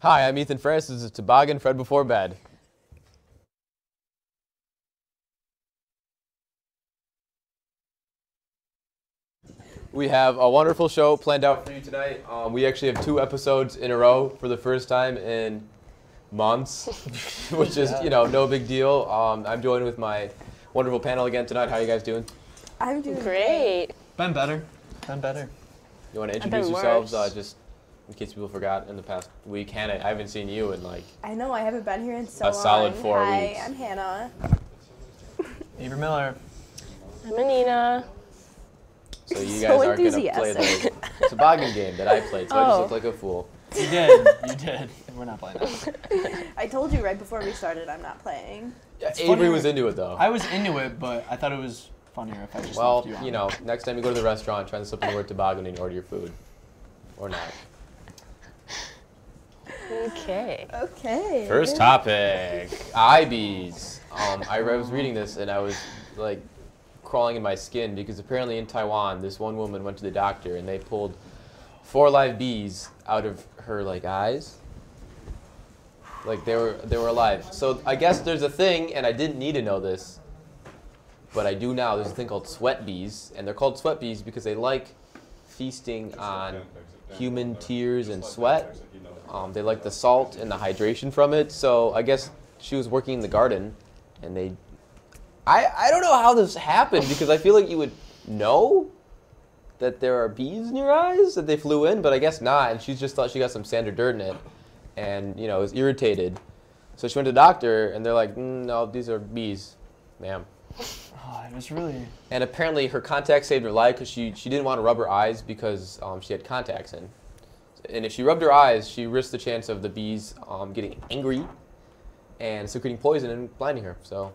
Hi, I'm Ethan Ferris. This is Toboggan Fred Before Bed. We have a wonderful show planned out for you tonight. We actually have 2 episodes in a row for the first time in months, which is, you know, no big deal. I'm joined with my wonderful panel again tonight. How are you guys doing? I'm doing great. Been better. Been better. You want to introduce yourselves, just in case people forgot in the past week? Hannah, I haven't seen you in like... I know, I haven't been here in so long. A solid 4 weeks. Hi, I'm Hannah. Avery Miller. I'm Anina. So you guys aren't going to play the toboggan game that I played, so I just look like a fool. You did. You did. We're not playing that. I told you right before we started I'm not playing. Yeah, Avery was into it, though. I was into it, but I thought it was funnier if I just left you on. You know, next time you go to the restaurant, try to slip in the word toboggan and order your food. Or not. Okay. Okay. First topic, IBs. I was reading this and I was like crawling in my skin because apparently in Taiwan, this one woman went to the doctor and they pulled 4 live bees out of her like eyes. Like they were alive. So I guess there's a thing, and I didn't need to know this, but I do now. There's a thing called sweat bees, and they're called sweat bees because they like feasting on human tears and sweat. They like the salt and the hydration from it. So I guess she was working in the garden, and they... I don't know how this happened, because I feel like you would know that there are bees in your eyes, that they flew in, but I guess not. And she just thought she got some sand or dirt in it, and, you know, was irritated. So she went to the doctor, and they're like, no, these are bees, ma'am. Oh, it was really... And apparently her contacts saved her life because she didn't want to rub her eyes because she had contacts in. And if she rubbed her eyes, she risked the chance of the bees getting angry and secreting poison and blinding her. So,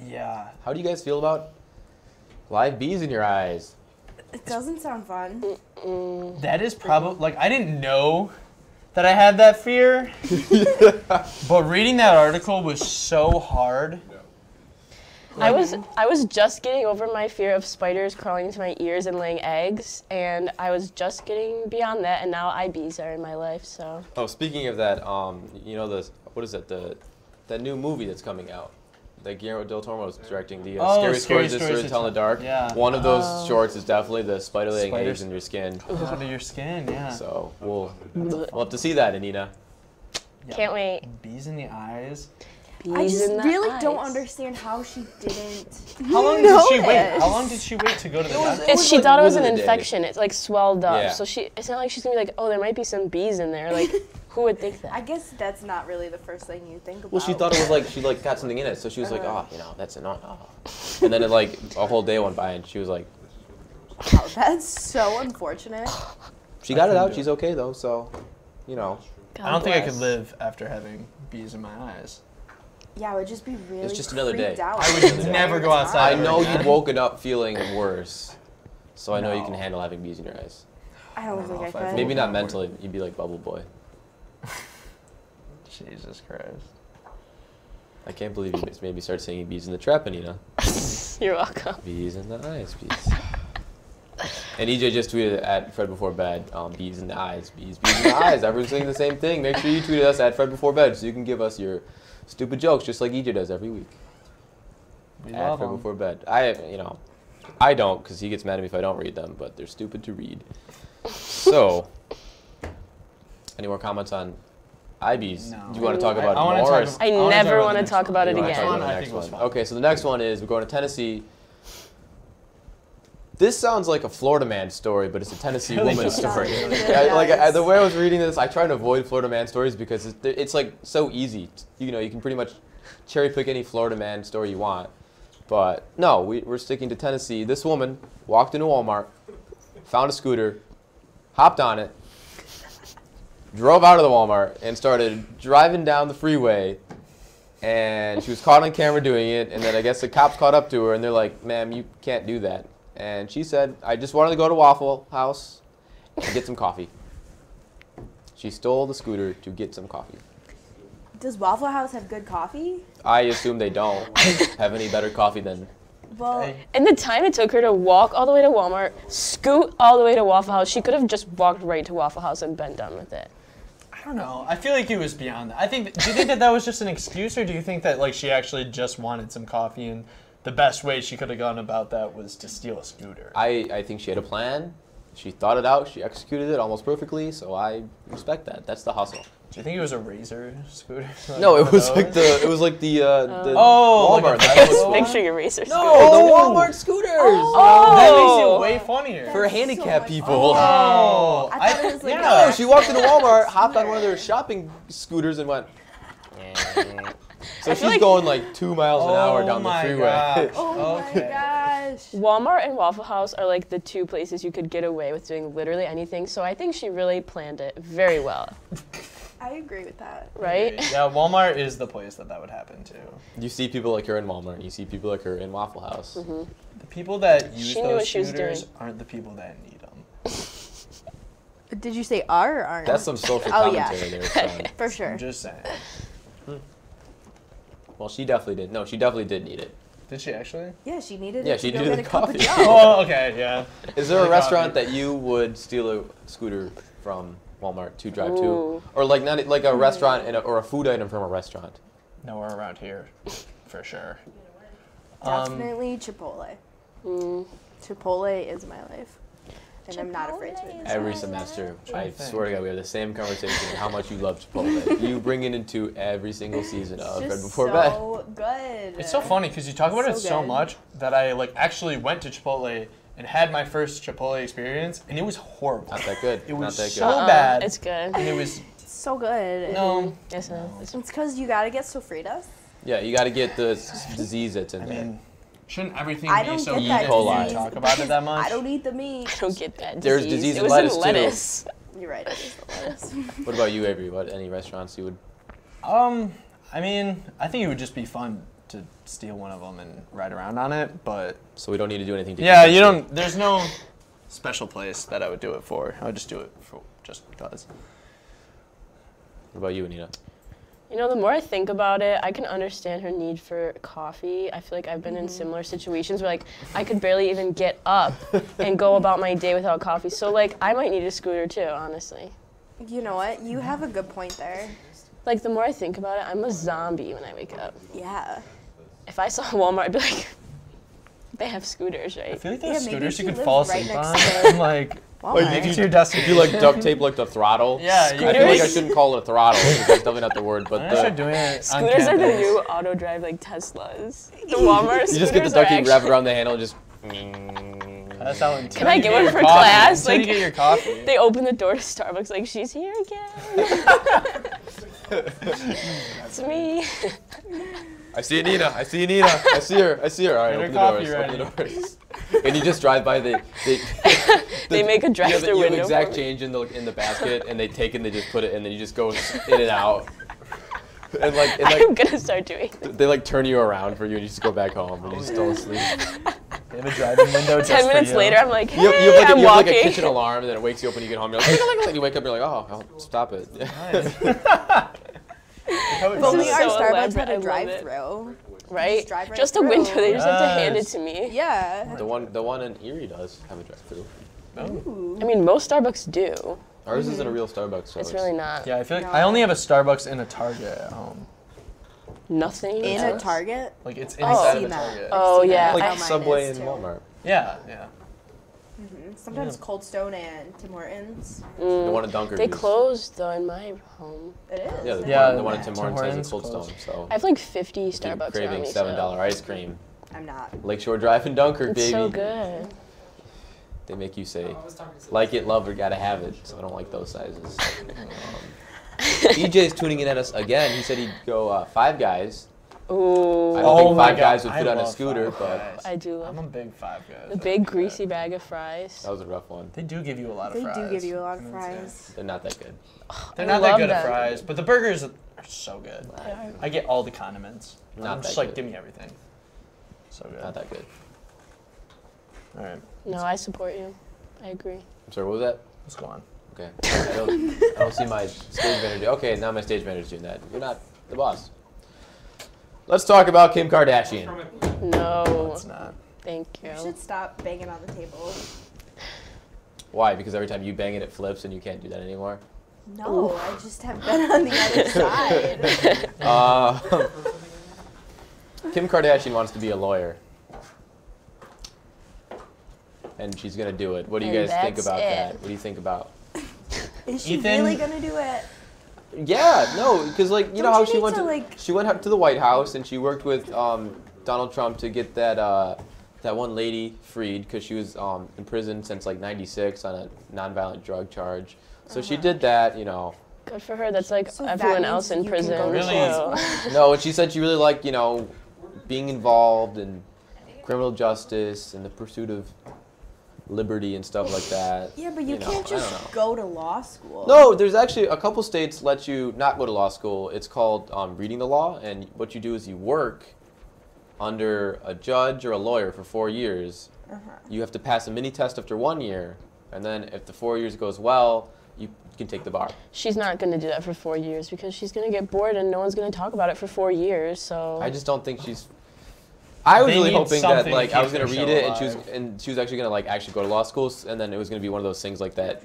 yeah. How do you guys feel about live bees in your eyes? It doesn't sound fun. That is probably... Like, I didn't know that I had that fear. But reading that article was so hard. I was just getting over my fear of spiders crawling into my ears and laying eggs, and I was just getting beyond that, and now IBs are in my life, so. Oh, speaking of that, you know what is it, that new movie that's coming out that Guillermo del Toro is directing, the Scary Stories to Tell in the Dark. Yeah. One of those shorts is definitely the spider laying eggs in your skin. Under your skin, yeah. So we'll have to see that, Anina. Yeah. Can't wait. Bees in the eyes. I just really eyes. don't understand how she didn't. How long did she wait? How long did she wait to go to the doctor? She thought it was an infection. It like swelled up. Yeah. So it's not like she's gonna be like, oh, there might be some bees in there. Like, who would think that? I guess that's not really the first thing you think about. Well, she thought it was like she like got something in it, so she was like, oh, you know, that's annoying. Oh. And then it like a whole day went by, and she was like, wow, that's so unfortunate. she got it out. She's okay though, so you know. God I don't think I bless. could live after having bees in my eyes. Yeah, I would just be really It's just another day. out. I would never go outside. I know you've woken up feeling worse, so I know you can handle having bees in your eyes. I don't think I could. Maybe not mentally. You'd be like Bubble Boy. Jesus Christ. I can't believe you made me start singing Bees in the Trap, Anina. You're welcome. Bees in the eyes, bees. And EJ just tweeted at Fred Before Bed, bees in the eyes, bees in the eyes. Everyone's saying the same thing. Make sure you tweet us at Fred Before Bed so you can give us your stupid jokes just like EJ does every week. At Fred Before Bed. I don't because he gets mad at me if I don't read them, but they're stupid to read. So, any more comments on IBs? No. Do you want to talk about I more? I never want to talk about it You wanna talk again. about the next one? Okay, so the next one is we're going to Tennessee. This sounds like a Florida man story, but it's a Tennessee woman story. The way I was reading this, I try to avoid Florida man stories because it's like so easy. You know, you can pretty much cherry pick any Florida man story you want. But no, we're sticking to Tennessee. This woman walked into Walmart, found a scooter, hopped on it, drove out of the Walmart, and started driving down the freeway. And she was caught on camera doing it, and then I guess the cops caught up to her, and they're like, ma'am, you can't do that. And she said, I just wanted to go to Waffle House and get some coffee. She stole the scooter to get some coffee. Does Waffle House have good coffee? I assume they don't have any better coffee than... Well, And the time it took her to walk all the way to Walmart, scoot all the way to Waffle House, she could have just walked right to Waffle House and been done with it. I don't know. I feel like it was beyond that. Do you think that was just an excuse, or do you think that like she actually just wanted some coffee and the best way she could have gone about that was to steal a scooter? I think she had a plan. She thought it out. She executed it almost perfectly. So I respect that. That's the hustle. Do you think it was a Razor scooter? Like No, one it of was like those? the Oh, Walmart. like a That's bicycle? what- Picture your racer no, scooter. the Walmart scooters. That makes Oh. it way funnier. For That's so handicapped much people. fun. Oh, I thought it was like yeah. No, she walked into Walmart, hopped on one of their shopping scooters, and went. So she's like- going like 2 miles an hour down the my freeway. gosh. Oh Okay. my gosh. Walmart and Waffle House are like the two places you could get away with doing literally anything. So I think she really planned it very well, I agree with that. right? Yeah, Walmart is the place that would happen to. You see people like her in Walmart, and you see people like her in Waffle House. The people that use She knew what those she was scooters doing. aren't the people that need them. Did you say are or aren't? That's some social Oh, yeah. commentary there, son. for sure. I'm just saying. Well, she definitely did. No, she definitely did need it. Did she actually? Yeah, she needed Yeah, it she to go needed get the a cup of coffee. Joe. Oh, okay, yeah. Is there a Really restaurant coffee. that you would steal a scooter from Walmart to drive to, Ooh. or like not like a restaurant or a food item from a restaurant? Nowhere around here, for sure. Definitely Chipotle. Chipotle is my life. And I'm not afraid to admit it. Every semester, I think. swear to God, we have the same conversation. How much you love Chipotle. You bring it into every single season of Bed It's Before just Bed. so good. It's so funny because you talk about So it so good. much that I like actually went to Chipotle and had my first Chipotle experience, and it was horrible. Not that good. It Not was that so good. bad. It's good. And it was It's so good. no. Yes, it is. It's because you gotta get sofritas. Yeah, you got to get the disease that's in I there. mean, shouldn't everything I be don't so get easy that that coli. we disease. talk about it that much? I don't eat the meat. I don't get that There's disease. disease It in was lettuce, in too. lettuce. You're right, it is the lettuce. What about you, Avery? What any restaurants you would? I mean, I think it would just be fun to steal one of them and ride around on it, but So we don't need to do anything. To yeah, keep you it. don't. There's no special place that I would do it for. I would just do it for just because. What about you, Anita? You know, the more I think about it, I can understand her need for coffee. I feel like I've been in similar situations where, like, I could barely even get up and go about my day without coffee. So, like, I might need a scooter too, honestly. You know what? You have a good point there. Like, the more I think about it, I'm a zombie when I wake up. Yeah. If I saw Walmart, I'd be like, they have scooters, I right? feel like Yeah, those maybe scooters you she could lives fall right asleep next on. to- And, like, Walmart. make it to your destination. If you like duct tape like the throttle. Yeah, I you feel like I shouldn't call it a throttle. 'Cause that's definitely not the word. But I start doing it on Scooters are the campus. new auto drive, like Teslas. The Walmart scooters you just get the are duct tape, wrap it actually- around the handle, and just. That's how until Can I you get get one your for coffee. class? Until you Like- get your coffee. They open the door to Starbucks, like, she's here again. It's me. I see Anita. I see Anita. I see her. I see her. All right, Get her open the coffee doors. Open the ready. doors. And you just drive by. They make a drive-through You have window exact for me. change in the basket, and they take it and they just put it, and then you just go in and out. And like, I'm gonna start doing that. they like turn you around for you, and you just go back home, and you just don't sleep. They have a driving window just 10 for minutes you. later, I'm like, hey, You have like I'm you have like walking. a kitchen alarm, and then it wakes you up when you get home. You're like, and you wake up, you're like, oh, I'll stop it. If only is our so Starbucks elaborate, had I a love drive-through. right? Just drive right Just a through. window. They just have to hand it Yes. to me. Yeah. The one in Erie does have a drive-through. Ooh. I mean, most Starbucks do. Ours isn't a real Starbucks. So It's really not. Yeah, I feel like No. I only have a Starbucks and a Target at home. Nothing. In else. a Target? Like it's I've inside seen of a that. Target. Oh, I've seen yeah. that. like How mine Subway is, and too. Walmart. Yeah, yeah. Sometimes Cold Stone and Tim Hortons. The one in Dunker. They closed though in my home. It is. Yeah, the, Yeah, one, the one at Tim Tim Hortons has Hortons a Cold closed. Stone. So I have like 50 if you're Starbucks around craving me. $7 So. ice cream. I'm not. Lakeshore Drive in Dunkirk, It's baby. so good. They make you say, like it, love, or gotta have it. So I don't like those sizes. EJ's tuning in at us again. He said he'd go Five Guys. Ooh. I don't Oh think my Five Guys God, would fit I on a love scooter, Five but Guys. I do I'm love a big Five Guys. the big greasy bag of fries. that was a rough one. They do give you a lot They of fries. do give you a lot of I would say. fries. They're not that good. They're I not that love good at them. fries, but the burgers are so good. They are. I get all the condiments. Not I'm just that like, good. give me everything. So good. Not that good. All right, No, I support you. I agree. I'm sorry, what was that? let's go on. Okay. I don't see my stage manager. Okay, now my stage manager's doing that. You're not the boss. Let's talk about Kim Kardashian. No, It's not. thank you. You should stop banging on the table. Why? Because every time you bang it, it flips, and you can't do that anymore. No, I just have been on the other side. Kim Kardashian wants to be a lawyer. And she's going to do it. What do you guys think about that? What do you think about? Is she really gonna do it? Yeah, no, because like you know how she went to like, she went up to the White House and she worked with Donald Trump to get that that one lady freed because she was in prison since like '96 on a nonviolent drug charge. So she did that, you know. Good for her. That's like So everyone that else means in you prison can go to law too. No, and she said she really liked, you know, being involved in criminal justice and the pursuit of liberty and stuff like that. Yeah, but you know, can't I don't know. just go to law school. No, there's actually a couple states let you not go to law school. It's called reading the law, and what you do is you work under a judge or a lawyer for 4 years. You have to pass a mini test after 1 year, and then if the 4 years goes well, you can take the bar. She's not going to do that for 4 years because she's going to get bored and no one's going to talk about it for 4 years. So I just don't think she's. I was They really need hoping that something like to I keep was gonna their read show it alive. and she was actually gonna like actually go to law school and then it was gonna be one of those things like that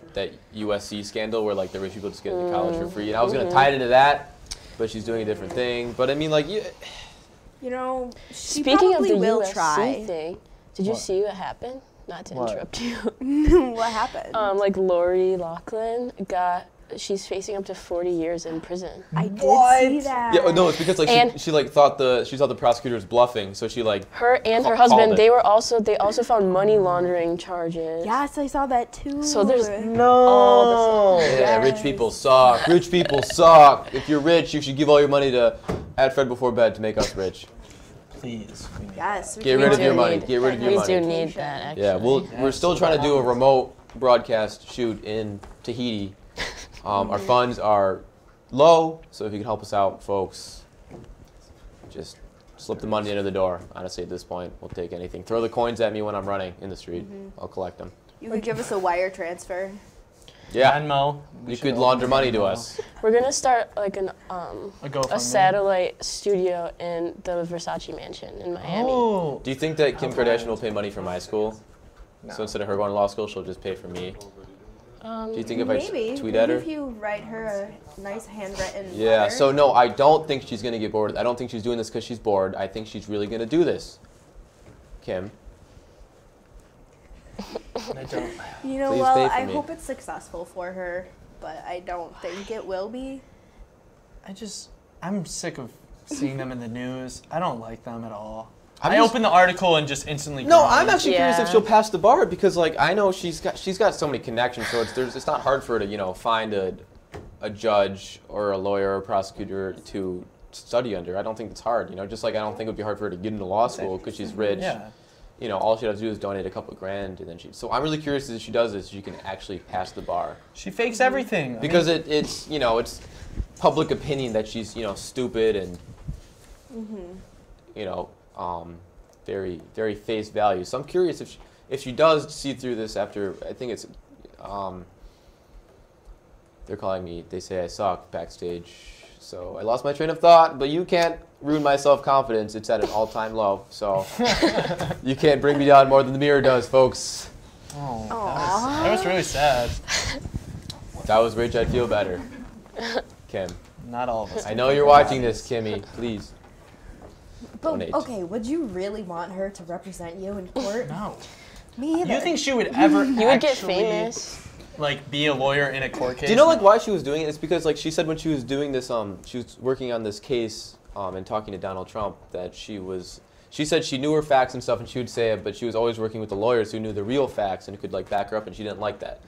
USC scandal where like the rich people just get into college for free and I was gonna tie it into that, but she's doing a different thing. But I mean like You know, she speaking of probably the will USC try. thing, did you What? see what happened? Not to What? interrupt you. What happened? Like Lori Loughlin she's facing up to 40 years in prison. I did What? see that. yeah no it's because like And- she like thought the prosecutor was bluffing so she like Her and her Called husband, it. they also found money laundering charges. Yes, I saw that too. So there's No. yeah rich Yes. people suck if you're rich you should give all your money to At Fred Before Bed to make us rich. Please. we need Yes. Get rid of do your money. need- Get rid of your We money. do need that, actually. Yeah, we're still trying to do a remote broadcast shoot in Tahiti. Our funds are low, so if you can help us out, folks, just slip the money into the door. Honestly, at this point, we'll take anything. Throw the coins at me when I'm running in the street. I'll collect them. You could give us a wire transfer. Yeah, Venmo. We you should could open launder a money to Venmo. us. We're gonna start like A a GoFundMe. satellite studio in the Versace mansion in Miami. Oh. Do you think that Kim Kardashian will pay money for my school? No. So instead of her going to law school, she'll just pay for me. Do you think if Maybe. I tweet Maybe at her? if you write her a nice handwritten Yeah, letter. so no, I don't think she's going to get bored. I don't think she's doing this because she's bored. I think she's really going to do this. Kim. I don't. You know, Please well, pay for I me. hope it's successful for her, but I don't think it will be. I'm sick of seeing them in the news. I don't like them at all. I'm I just- opened the article and just instantly. No, cried. I'm actually curious if Yeah. she'll pass the bar because, like, I know she's got so many connections, so it's not hard for her to find a judge or a lawyer or a prosecutor to study under. I don't think it's hard, just like I don't think it would be hard for her to get into law school because she's rich. Yeah. All she has to do is donate a couple of grand, and then so I'm really curious if she does this, she can actually pass the bar She fakes everything. because it's public opinion that she's stupid and very very face value. So I'm curious if she does see through this after I think it's they're calling me. They say I suck backstage. So I lost my train of thought, but you can't ruin my self-confidence. It's at an all-time low. So you can't bring me down more than the mirror does, folks. Oh, Aw. that was really sad. If I was rich, I'd feel better. Kim, Not all of us. I know you're watching this, Kimmy. Please. But, Donate. okay, would you really want her to represent you in court? No. Me either. You think she would ever? You would get actually, famous. Like be a lawyer in a court case? Do you know why she was doing it? It's because she said when she was doing this she was working on this case and talking to Donald Trump that she said she knew her facts and stuff and she would say it, but she was always working with the lawyers who knew the real facts and could back her up, and she didn't like that.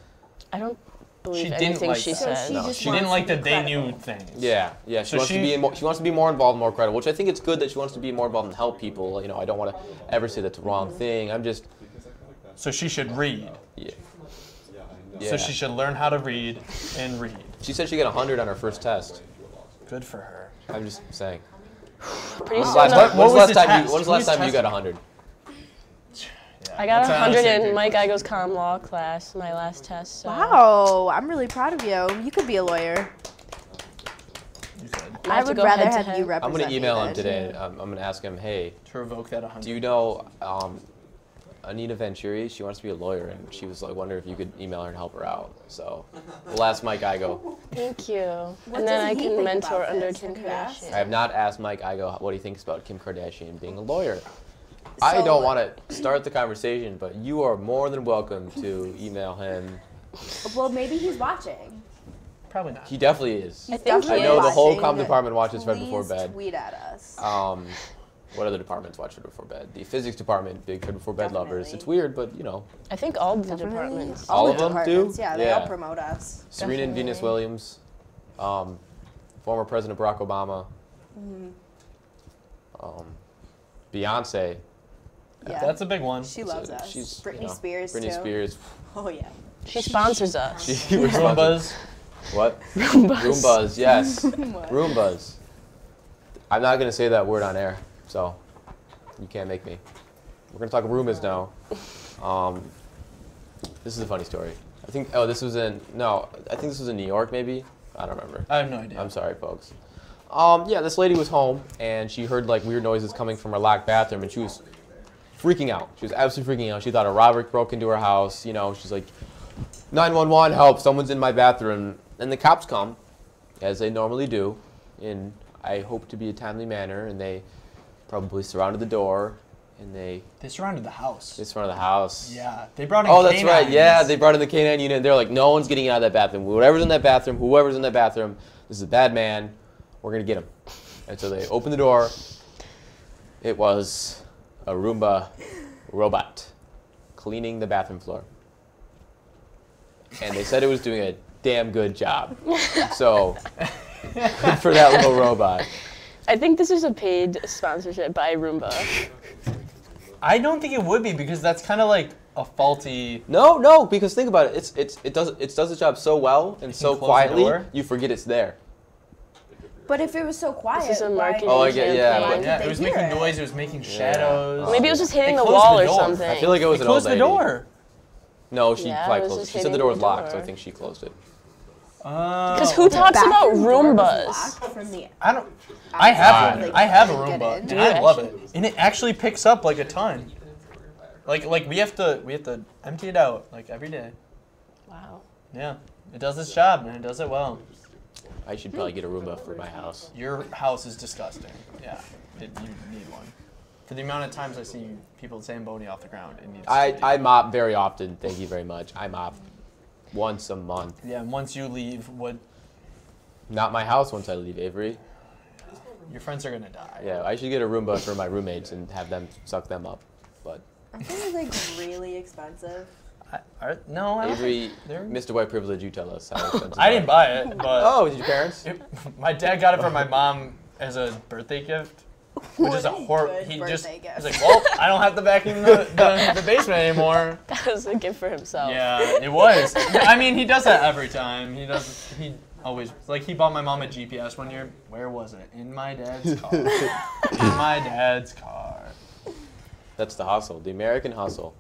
I don't believe She didn't anything like she that. So says. she No. just She didn't wants like to that be they credible. knew things. Yeah. She So wants to be she wants to be more involved, more credible, which I think it's good that she wants to be more involved and help people. I don't want to ever say that's the wrong thing. I'm just So she should read. yeah. So she should learn how to read and read. She said she got 100 on her first test. Good for her. I'm just saying. Pretty When's soon, the last I'll- time, What when's the was last the time you, test? when's the Who last was time you got testing? 100? Yeah, I got that's 100 honestly in good. Mike Igo's comm law class, my last test. So Wow, I'm really proud of you. You could be a lawyer. You could. I I have to would go rather head to have head. you I'm represent going to email me him then. today. I'm going to ask him, hey, To revoke that 100. do you know Anita Venturi. She wants to be a lawyer, and she was like wondering if you could email her and help her out. So we'll ask Mike Igo. Thank you. What And then does I he can think mentor about under this? Kim Have you asked? Kardashian. I have not asked Mike Igo what he thinks about Kim Kardashian being a lawyer. I So- don't want to start the conversation, but you are more than welcome to email him. Well, maybe he's watching. Probably not. He definitely is. I think I he know is. the whole watching. comm department watches Fred Before Please Bed. tweet at us. What other departments watch Fred Before Bed? The physics department, big Fred Before Bed lovers. Definitely. It's weird, but you know. I think all the Definitely. departments. All the of them do? departments, Yeah, they all Yeah. promote us. Serena and Venus Definitely. Williams, former President Barack Obama, Beyonce. Yeah. That's a big one. She loves us. She's, Britney Spears Britney too. Spears. Oh yeah. She sponsors us. She responds. Roombas. What? Roombas. Roombas, yes. What? Roombas. I'm not going to say that word on air, so you can't make me. We're going to talk Roombas now. This is a funny story. I think this was in New York maybe. I don't remember. I have no idea. I'm sorry, folks. Yeah, this lady was home and she heard like weird noises coming from her locked bathroom and she was freaking out. She was absolutely freaking out. She thought a robber broke into her house. You know, she's like, 911, help! Someone's in my bathroom. And the cops come, as they normally do, in I hope to be a timely manner. And they probably surrounded the door and they surrounded the house. surrounded the house. Yeah, they brought in Oh, that's right. canines. Yeah, they brought in the canine unit. And they're like, no one's getting out of that bathroom. Whoever's in that bathroom, this is a bad man. We're going to get him. And so they opened the door. It was a Roomba robot cleaning the bathroom floor. And they said it was doing a damn good job. So, good for that little robot. I think this is a paid sponsorship by Roomba. I don't think it would be because that's kind of like a faulty. No, because think about it. It does its job so well and so close the quietly, door? you forget it's there. But if it was so quiet, This is a why- marketing Oh, I get- yeah, campaign. but- Yeah, they it was hear making it? noise. It was making shadows. Maybe it was just hitting They the closed wall the or door. something. I feel like it was They an old closed the lady. door. No, she Yeah, probably it was closed it. just She said the hitting door was the locked, so I door. think she closed it. Because who talks Bathroom about door was Roombas? locked from the I don't. I have outside, one. like, I have a get Roomba, in. and Do you I love actually? it. And it actually picks up like a ton. Like we have to empty it out like every day. Wow. Yeah, it does its job and it does it well. I should probably get a Roomba for my house. Your house is disgusting. Yeah, you need one. For the amount of times I see people Zamboni off the ground, it needs. I mop very often. Thank you very much. I mop once a month. Yeah, and once you leave, what Not my house once I leave, Avery. your friends are gonna die. Yeah, I should get a Roomba for my roommates and have them suck them up. But Aren't they like really expensive? No, I don't Avery, think they're- Mr. White Privilege, you tell us how expensive. I didn't buy it, but Oh, did your parents? my dad got it for my mom as a birthday gift, which is a What horror. good He birthday just gift. was like, well, I don't have to vacuum the basement anymore. That was a gift for himself. Yeah, it was. I mean, he does that every time. He always, like, he bought my mom a GPS one year. Where was it? In my dad's car. In my dad's car. That's the hustle, the American hustle.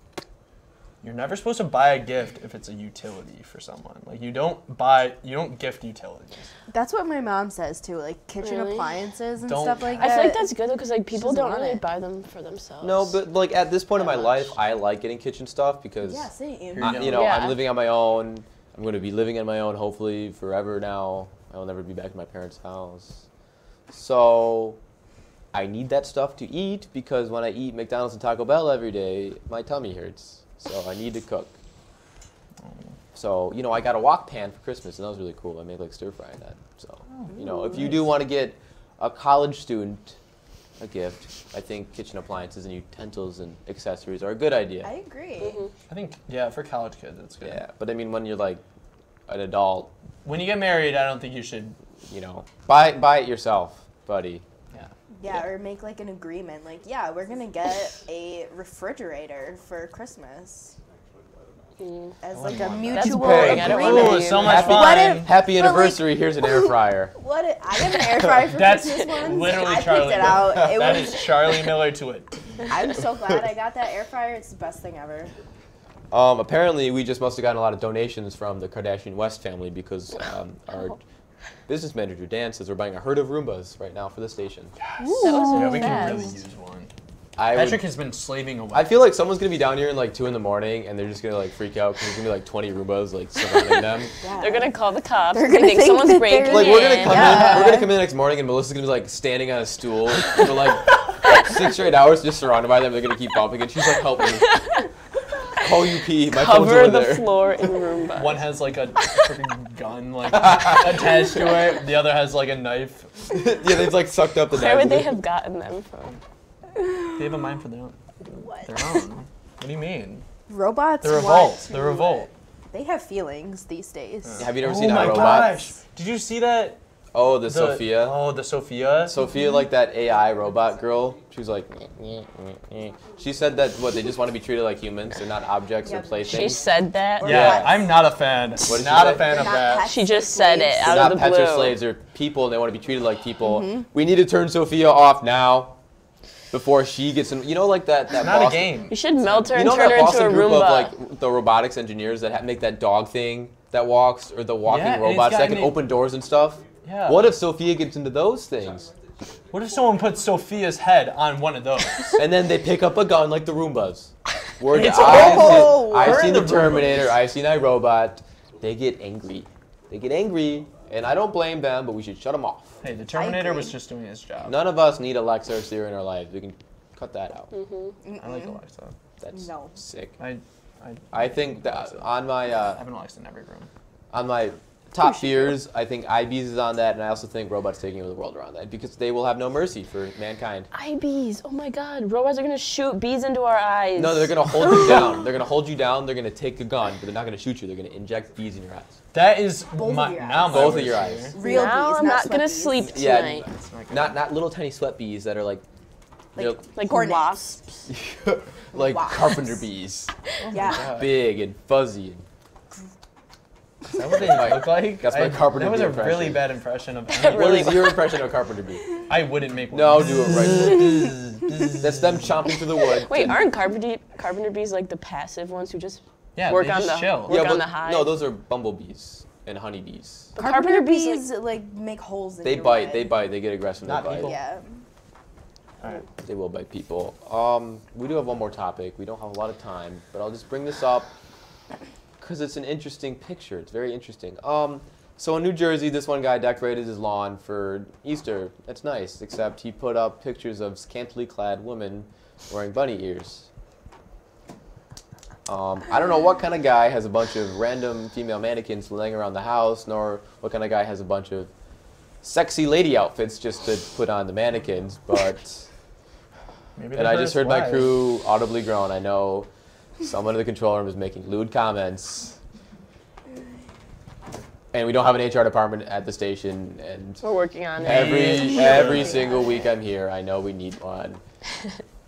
You're never supposed to buy a gift if it's a utility for someone. Like, you don't gift utilities. That's what my mom says too, like kitchen Really? appliances and Don't- stuff like I that. feel like that's good though, because like people doesn't don't want really it. buy them for themselves. No, but like at this point in my That life, much. I like getting kitchen stuff because Yeah, same. You're you know, Yeah. I'm living on my own. I'm going to be living on my own hopefully forever now. I will never be back in my parents' house. So I need that stuff to eat because when I eat McDonald's and Taco Bell every day, my tummy hurts. So I need to cook. So, you know, I got a wok pan for Christmas, and that was really cool. I made like stir fry in that. So, you know, if you do want to get a college student a gift, I think kitchen appliances and utensils and accessories are a good idea. I agree. I think, yeah, for college kids, it's good. Yeah, but I mean, when you're like an adult, When you get married, I don't think you should. you know, buy it yourself, buddy. Yeah. Yeah, or make like an agreement. Like, yeah, we're gonna get a refrigerator for Christmas. As like a want that. mutual boring. I don't agreement. want Ooh, that. so much Happy- fun. What if- Happy But, like- anniversary! Here's an air fryer. What? I got an air fryer for That's Christmas once. literally I Charlie. picked it out. It That was. is Charlie Miller to it. I'm so glad I got that air fryer. It's the best thing ever. Apparently, we just must have gotten a lot of donations from the Kardashian West family because our business manager Dan says we're buying a herd of Roombas right now for the station. That was Yeah, really we can fast. really use one. Patrick has been slaving away. I feel like someone's gonna be down here in like 2 in the morning, and they're just gonna like freak out because there's gonna be like 20 Roombas like surrounding them. Yeah. They're gonna call the cops. They're They gonna think think someone's that breaking they're- Like we're gonna in. come in. We're gonna come in the next morning, and Melissa's gonna be like standing on a stool for like 6 or 8 hours, just surrounded by them. They're gonna keep bumping, and she's like, "Help me! Call UP. My phone's Cover over the there." floor in Roomba. One has like a freaking gun like attached to it. The other has like a knife. Yeah, they've like sucked up the. Where knives. would they have gotten them from? They have a mind for their own. What? Their own. What do you mean? Robots. The want revolt. to- The revolt. They have feelings these days. Have you never Oh seen my iRobot? gosh! Did you see that? Oh, the Sophia. Oh, the Sophia. Sophia, like that AI robot girl. She was like, she said that what they just want to be treated like humans. They're not objects or Yep. playthings. She said that. Yeah, Yes. I'm not a fan. What did she Not a say? fan They're of not that. pets She or just said it slaves. out They're of not the pets blue. or slaves. They're people, and they want to be treated like people. We need to turn Sophia off now, before she gets in. You know, like that. It's not a Boston- game. You should melt her You and know turn her that into Boston a group Roomba. of like the robotics engineers that make that dog thing that walks, or the walking Yeah, and it's robots got that can an- open doors and stuff? Yeah. What if Sophia gets into those things? What if someone puts Sophia's head on one of those? And then they pick up a gun like the Roombas. Word to It's- Oh! I've We're seen in the the Terminator, Roombas. I've seen iRobot. They get angry. They get angry, and I don't blame them, but we should shut them off. Hey, the Terminator agree. was just doing his job. None of us need Alexa or Siri in our lives. We can cut that out. I like Alexa. That's No. sick. I I think that on my have an Alexa in every room. on my top fears, I think IBs is on that, and I also think robots taking over the world are on that because they will have no mercy for mankind. IBs. Oh my God. Robots are gonna shoot bees into our eyes. No, they're gonna hold you down. They're gonna hold you down. They're gonna take a gun, but they're not gonna shoot you. They're gonna inject bees in your eyes. That is Both of my, your now eyes. my Both of worst your fear. eyes. Real now bees, I'm not sweat gonna bees. sleep Yeah. tonight. That's not good. Not little tiny sweat bees that are like Like Hornets. wasps. like Wasps. carpenter bees, Yeah. big and fuzzy. And Is that what they look like? That's my carpenter That was bee a really impression. bad impression of what Really is your impression of a carpenter bee? I wouldn't make one. No, do it right. That's them chomping through the wood. Wait, aren't carpenter bees like the passive ones who just Yeah, work they on just the chill. work but on the hive? no, those are bumblebees and honeybees. But Carpenter bees, bees like make holes in They your bite. wood. They bite. They get aggressive. Not they bite. people. Yeah. Alright. They will bite people. We do have one more topic. We don't have a lot of time, but I'll just bring this up because it's an interesting picture. It's very interesting. So in New Jersey, this one guy decorated his lawn for Easter. That's nice, except he put up pictures of scantily clad women wearing bunny ears. I don't know what kind of guy has a bunch of random female mannequins laying around the house, nor what kind of guy has a bunch of sexy lady outfits just to put on the mannequins, but... Maybe And they're I just heard his my wives. crew audibly groan. I know someone in the control room is making lewd comments. And we don't have an HR department at the station. And We're working on it. every single week I'm here, I know we need one.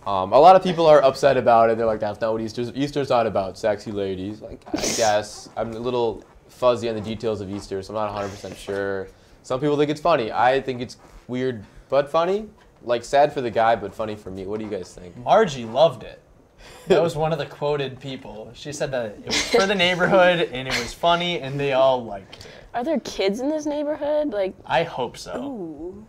A lot of people are upset about it. They're like, that's not what Easter's not about, sexy ladies. Like, I guess. I'm a little fuzzy on the details of Easter, so I'm not 100% sure. Some people think it's funny. I think it's weird but funny. Like, sad for the guy, but funny for me. What do you guys think? Margie loved it. That was one of the quoted people. She said that it was for the neighborhood and it was funny and they all liked it. Are there kids in this neighborhood? Like, I hope so. Ooh.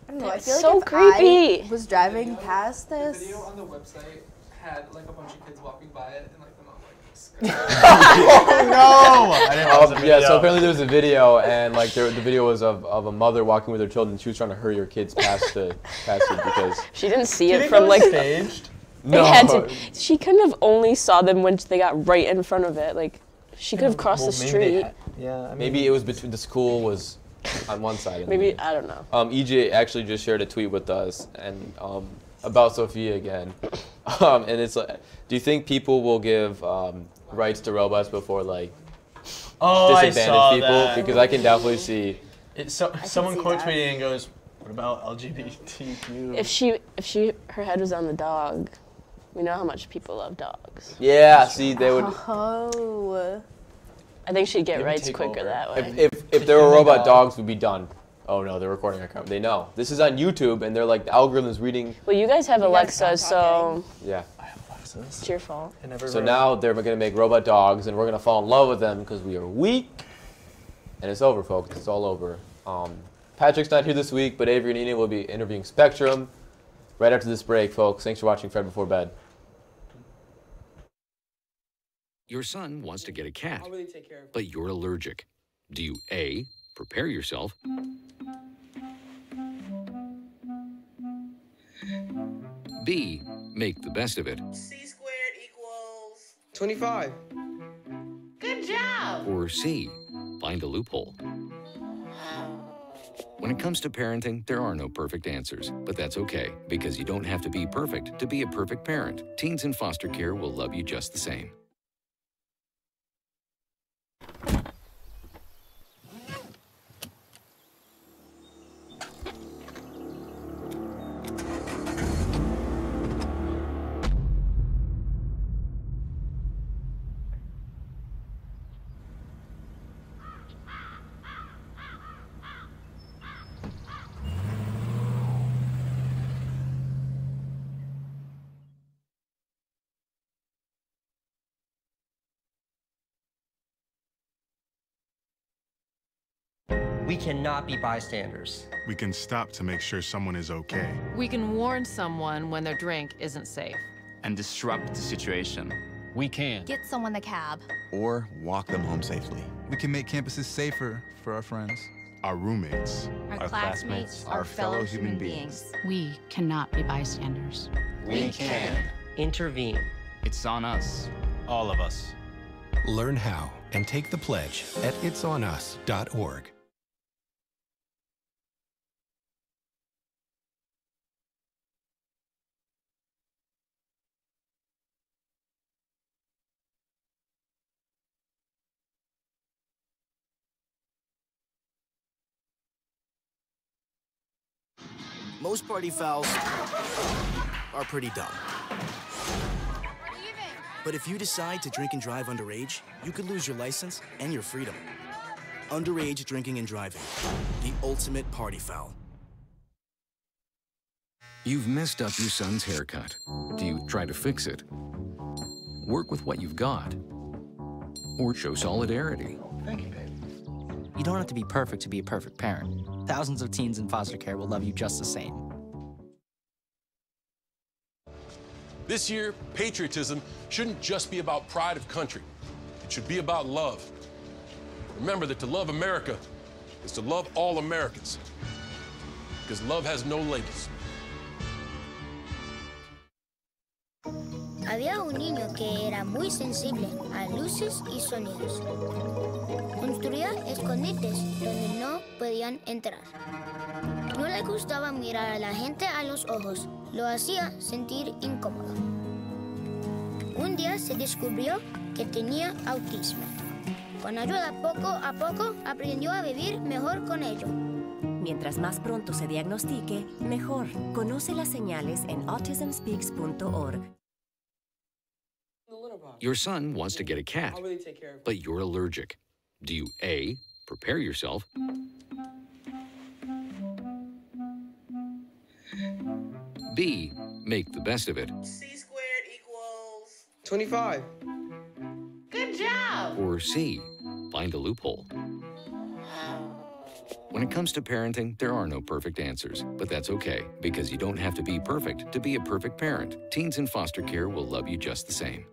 I don't know. I That's feel like so if creepy. I was driving past The this. video on the website had like a bunch of kids walking by it and like the mom like this. Oh no! I didn't watch the Yeah, video. so apparently there was a video, and like the video was of a mother walking with her children. She was trying to hurry her kids past it because she didn't see Do you it think from that like was staged? they had to. She couldn't have only saw them when they got right in front of it. Like, she could have crossed Well, the maybe street. they had- yeah, I mean, maybe it was between the school was on one side. And Maybe the- I don't know. EJ actually just shared a tweet with us and about Sophia again, and it's like, do you think people will give rights to robots before like oh, I disadvantaged saw people? that. Because I can definitely see. Someone see quote that. tweeted and goes, "What about LGBTQ?" If her head was on the dog, we know how much people love dogs. Yeah, see, they would. Oh. I think she'd get They would rights take quicker over. that way. If there were human robot dog. dogs, we'd be done. Oh no, they're recording our comment. They know this is on YouTube, and they're like the algorithm's reading. Well, you guys have You guys Alexa, stop so Yeah. I have Alexis. it's your fault. I never So wrote- now they're gonna make robot dogs, and we're gonna fall in love with them because we are weak. And it's over, folks. It's all over. Patrick's not here this week, but Avery and Ina will be interviewing Spectrum. right after this break, folks. Thanks for watching Fred Before Bed. Your son wants to get a cat, I'll really take care of it. but you're allergic. Do you A, prepare yourself, B, make the best of it, C squared equals 25. Good job. or C, find a loophole? When it comes to parenting, there are no perfect answers, but that's okay, because you don't have to be perfect to be a perfect parent. Teens in foster care will love you just the same. We cannot be bystanders. We can stop to make sure someone is okay. We can warn someone when their drink isn't safe. And disrupt the situation. We can. Get someone a cab. Or walk them home safely. We can make campuses safer for our friends. Our roommates. Our classmates. Our fellow human beings. We cannot be bystanders. We can. Intervene. It's on us. All of us. Learn how and take the pledge at itsonus.org. Most party fouls are pretty dumb. But if you decide to drink and drive underage, you could lose your license and your freedom. Underage drinking and driving, the ultimate party foul. You've messed up your son's haircut. Do you try to fix it? Work with what you've got? Or show solidarity? Thank you, babe. You don't have to be perfect to be a perfect parent. Thousands of teens in foster care will love you just the same. This year, patriotism shouldn't just be about pride of country. It should be about love. Remember that to love America is to love all Americans, because love has no labels. Había un niño que era muy sensible a luces y sonidos. Construía escondites donde no podían entrar. No le gustaba mirar a la gente a los ojos. Lo hacía sentir incómodo. Un día se descubrió que tenía autismo. Con ayuda poco a poco aprendió a vivir mejor con ello. Mientras más pronto se diagnostique, mejor. Conoce las señales en autismspeaks.org. Your son wants to get a cat, I'll really take care of it. but you're allergic. Do you A, prepare yourself, B, make the best of it, C squared equals 25. Good job. or C, find a loophole? When it comes to parenting, there are no perfect answers, but that's okay, because you don't have to be perfect to be a perfect parent. Teens in foster care will love you just the same.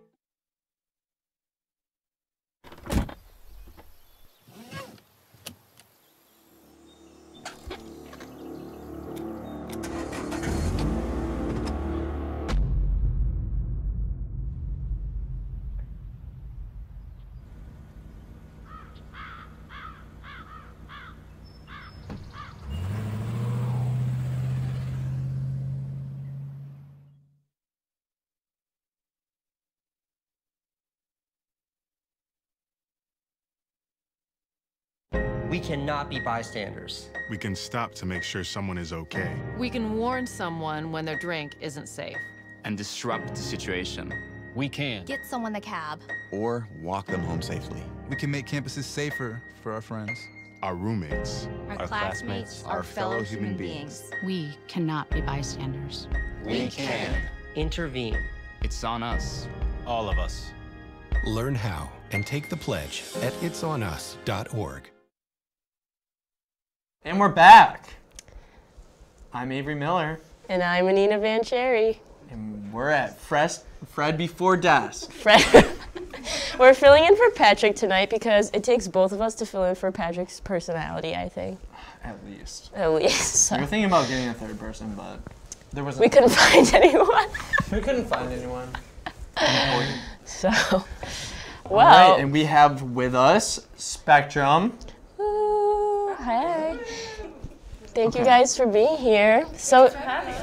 We cannot be bystanders. We can stop to make sure someone is okay. We can warn someone when their drink isn't safe. And disrupt the situation. We can. Get someone a cab. Or walk them home safely. We can make campuses safer for our friends. Our roommates. Our classmates. Our fellow human beings. We cannot be bystanders. We can. Intervene. It's on us. All of us. Learn how and take the pledge at itsonus.org. And we're back. I'm Avery Miller. And I'm Anina Van Cherry. And we're at Fred Before Desk. We're filling in for Patrick tonight because it takes both of us to fill in for Patrick's personality, I think. At least. At least. So. We were thinking about getting a third person, but there wasn't. We couldn't find anyone. We couldn't find anyone. So, well. All right, and we have with us Spectrum. Ooh, hey. Thank you guys for being here. So,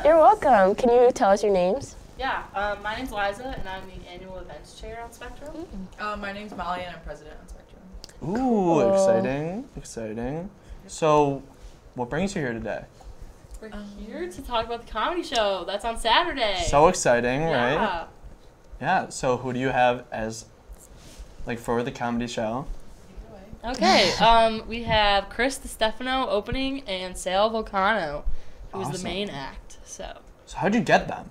you're welcome. Can you tell us your names? Yeah, my name's Liza, and I'm the annual events chair on Spectrum. My name's Molly, and I'm president on Spectrum. Ooh, exciting, exciting. So, what brings you here today? We're here to talk about the comedy show that's on Saturday. So exciting, yeah. right? Yeah, so who do you have as, like, for the comedy show? Okay, we have Chris DiStefano opening and Sal Volcano, who's the Awesome. main act, so. So how'd you get them?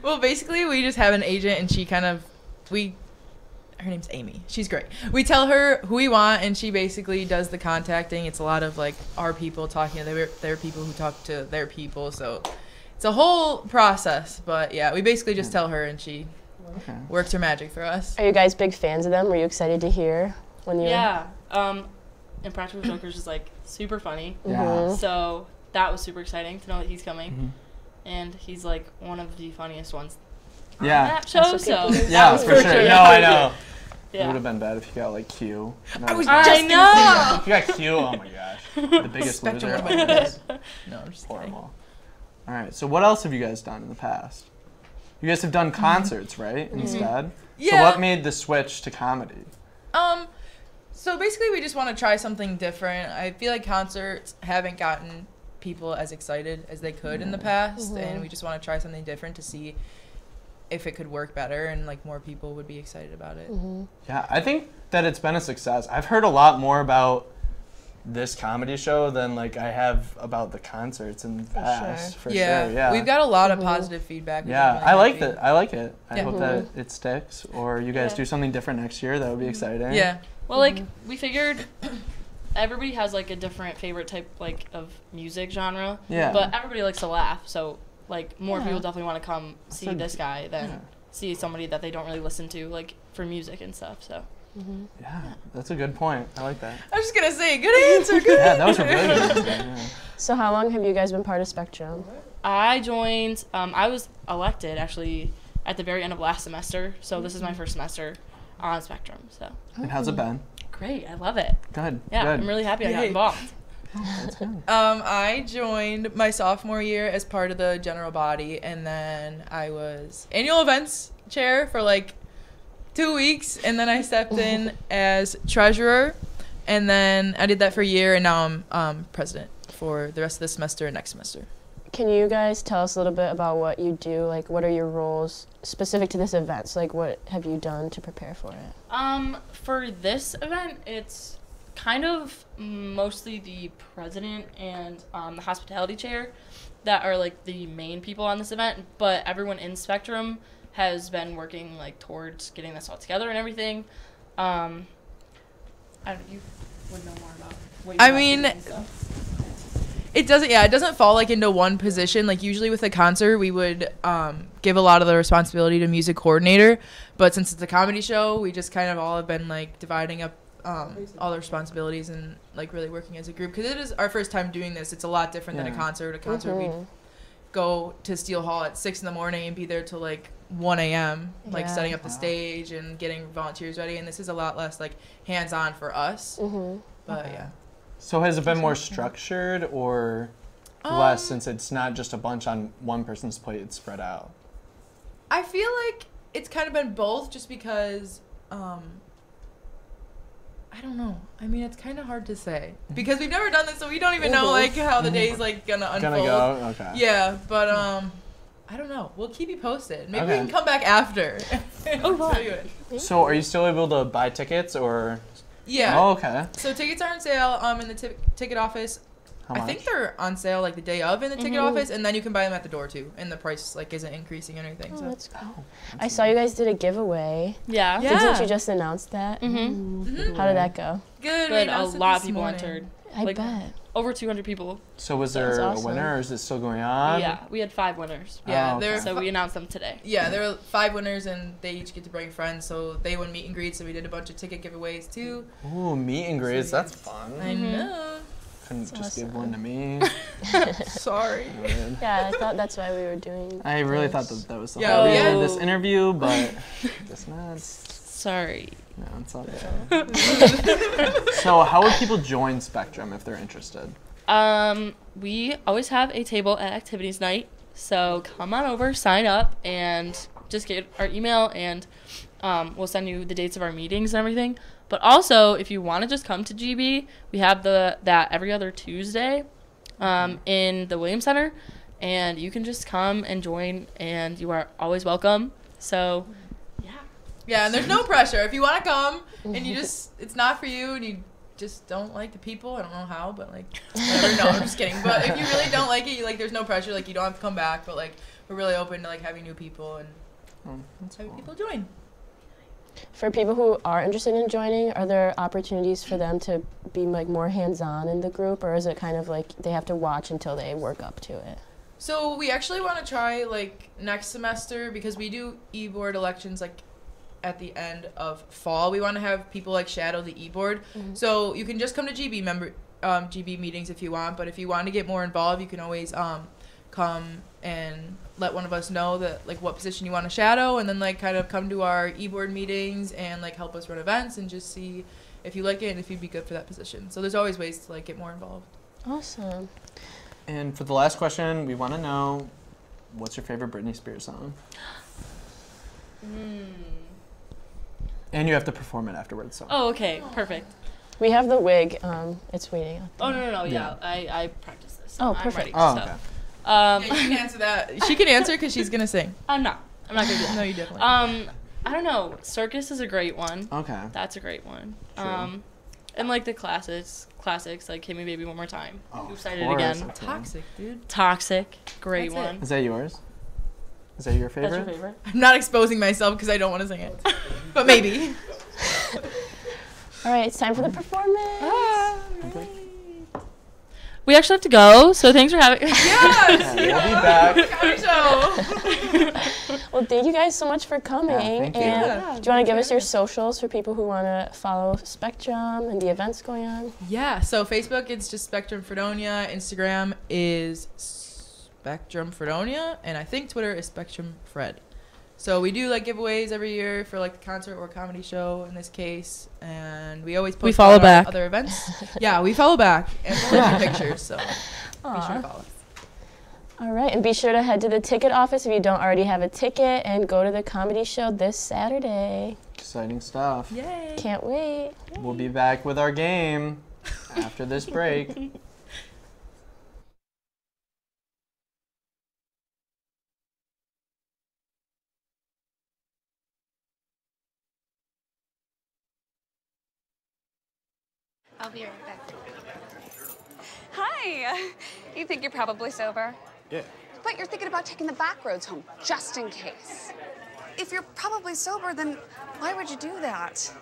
Well, basically, we just have an agent, and she her name's Amy. She's great. We tell her who we want, and she basically does the contacting. It's a lot of, like, our people talking to their people who talk to their people, so it's a whole process. But, yeah, we basically just tell her, and she works her magic for us. Are you guys big fans of them? Were you excited to hear when you... Yeah, Impractical Jokers is, like, super funny. Yeah. So that was super exciting to know that he's coming. And he's, like, one of the funniest ones on that show, so. Yeah, for sure. No, I know. It Yeah. would have been bad if you got, like, Q. I was just gonna say that. If you got Q, oh my gosh. The biggest Spectrum loser. would've been bad. No, I'm just horrible. All right, so what else have you guys done in the past? You guys have done concerts, right, instead? Yeah. So what made the switch to comedy? So basically, we just want to try something different. I feel like concerts haven't gotten people as excited as they could in the past, and we just want to try something different to see if it could work better and, like, more people would be excited about it. Yeah, I think that it's been a success. I've heard a lot more about this comedy show than, like, I have about the concerts in the past. For sure. Yeah, we've got a lot of positive feedback. We've Yeah, been really I like happy. that. I like it. I Yeah. hope that it sticks, or you guys do something different next year. That would be exciting. Yeah. Well, like, we figured everybody has, like, a different favorite type, like, of music genre. Yeah. But everybody likes to laugh, so, like, more Yeah. people definitely want to come see That's a- this guy than yeah. see somebody that they don't really listen to, like, for music and stuff, so. Yeah, that's a good point. I like that. I was just gonna say, good answer, good Yeah, that was a answer. really good answer. Yeah. So how long have you guys been part of Spectrum? I joined, I was elected, actually, at the very end of last semester, so this is my first semester on Spectrum, so. And how's it been? Great, I love it. Good. Yeah, Good. I'm really happy I got Yay. involved. That's good. I joined my sophomore year as part of the general body, and then I was annual events chair for, like, 2 weeks, and then I stepped in as treasurer, and then I did that for a year, and now I'm president for the rest of the semester and next semester. Can you guys tell us a little bit about what you do? Like, what are your roles specific to this event? So, like, what have you done to prepare for it? For this event, it's kind of mostly the president and the hospitality chair that are, like, the main people on this event, but everyone in Spectrum has been working, like, towards getting this all together and everything. I don't know, you would know more about what you I have to mean, do and stuff. It doesn't fall, like, into one position. Like, usually with a concert, we would give a lot of the responsibility to music coordinator, but since it's a comedy show, we just kind of all have been, like, dividing up all the responsibilities and, like, really working as a group, because it is our first time doing this. It's a lot different than a concert. A concert, we go to Steel Hall at 6 in the morning and be there till, like, 1 a.m., like, Yeah. setting up the stage and getting volunteers ready, and this is a lot less, like, hands-on for us. But yeah. So has it been more structured or less, since it's not just a bunch on one person's plate, it's spread out? I feel like it's kind of been both, just because I don't know. I mean, it's kind of hard to say because we've never done this, so we don't even know, like, how the day's, like, gonna unfold. Gonna go? Okay. Yeah, but I don't know. We'll keep you posted. Maybe we Okay. can come back after. Tell you it. So are you still able to buy tickets, or? Yeah. Oh, okay. So tickets are on sale in the ticket office. How I much? think they're on sale, like, the day of in the ticket office, and then you can buy them at the door too, and the price, like, isn't increasing or anything. Oh, so that's cool. I saw you guys did a giveaway. Yeah. Didn't you just announce that? How did that go? Good. Good. A lot of people entered. I bet. over 200 people. So was there a winner, or is it still going on? Yeah, we had 5 winners. Yeah, so we announced them today. Yeah, there were 5 winners, and they each get to bring friends. So they won meet and greets, so we did a bunch of ticket giveaways too. Ooh, meet and greets. That's fun. I know. Couldn't just give one to me. Sorry. Yeah, I thought that's why we were doing. I really thought that was the whole reason of this interview, but guess not. Sorry. No, it's all good. So how would people join Spectrum if they're interested? We always have a table at activities night, so come on over, sign up, and just get our email, and we'll send you the dates of our meetings and everything. But also, if you want to just come to GB, we have that every other Tuesday in the Williams Center, and you can just come and join, and you are always welcome. So, yeah, and there's no pressure. If you want to come and you just, it's not for you and you just don't like the people, I don't know how, but like, whatever. No, I'm just kidding. But if you really don't like it, there's no pressure. Like, you don't have to come back, but like, we're really open to like having new people and having people join. For people who are interested in joining, are there opportunities for them to be like more hands-on in the group, or is it kind of like they have to watch until they work up to it? So we actually want to try like next semester, because we do e-board elections like at the end of fall. We want to have people like shadow the e-board. So you can just come to GB meetings if you want, but if you want to get more involved, you can always come and let one of us know that like what position you want to shadow, and then like kind of come to our e-board meetings and like help us run events and just see if you like it and if you'd be good for that position. So there's always ways to like get more involved. Awesome. And for the last question, we want to know, what's your favorite Britney Spears song? And you have to perform it afterwards. So. Oh, okay, perfect. We have the wig. It's waiting. Oh no, yeah. I practiced this. Oh, I'm perfect. ready, Oh, so. okay. Yeah, you can answer that. She can answer because she's gonna sing. I'm not gonna do that. No, you definitely. I don't know. Circus is a great one. Okay. That's a great one. True. And like the classics like Hit Me Baby One More Time. Oh, Who Cited It Again? Toxic, dude. Toxic, great That's it. one. Is that yours? Is that your favorite? That's your favorite? I'm not exposing myself because I don't want to sing it, but maybe. All right, it's time for the performance. We actually have to go, so thanks for having. Yes, we'll be back. Well, thank you guys so much for coming. thank you. And do you want to give us your socials for people who want to follow Spectrum and the events going on? Yeah, so Facebook, it's just Spectrum Fredonia. Instagram is Spectrum Fredonia, and I think Twitter is Spectrum Fred. So we do like giveaways every year for like the concert or comedy show in this case, and we always post follow about our back. other events. Yeah, we follow back and we'll look at pictures. So be sure to follow us. All right, and be sure to head to the ticket office if you don't already have a ticket, and go to the comedy show this Saturday. Exciting stuff. Yay! Can't wait. We'll be back with our game after this break. I'll be right back. Hi. You think you're probably sober? Yeah. But you're thinking about taking the back roads home, just in case. If you're probably sober, then why would you do that?